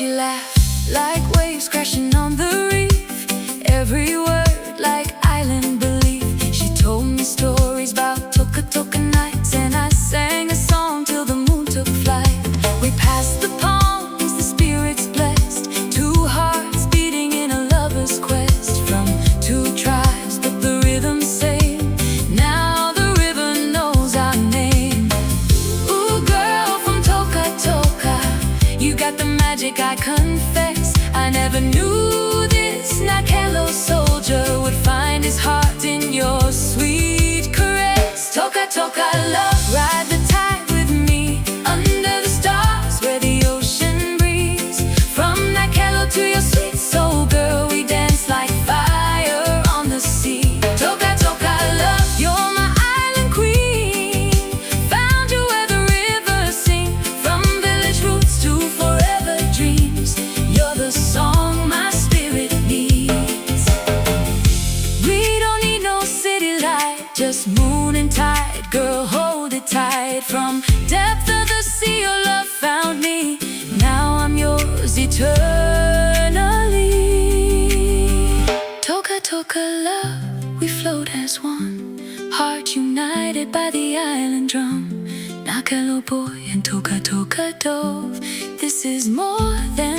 she laughed like waves crashing on the reef. Every word like island belief. She told me stories about Tokatoka nights, and I sang a song till the moon took flight. We passed the palms, the spirits blessed, two hearts beating in a lover's quest. From two tribes but the rhythm same, now the river knows our name. Ooh, girl from Tokatoka, you got the magic, I confess. I never knew this Nakelo soldier would find his heart in your sweet caress. Tokatoka love, ride the tide with me under the stars where the ocean breeze. From Nakelo to your sweet soul, girl, we dance like fire on the sea. Tokatoka love, you're my island queen. Found you where the rivers sing, from village roots to forever dreams. You're the song my spirit needs. We don't need no city light, just moon and tide. Girl, hold it tight. From depth of the sea your love found me. Now I'm yours eternally. Tokatoka love, we float as one, heart united by the island drum. Nakelo boy and Tokatoka dove, this is more than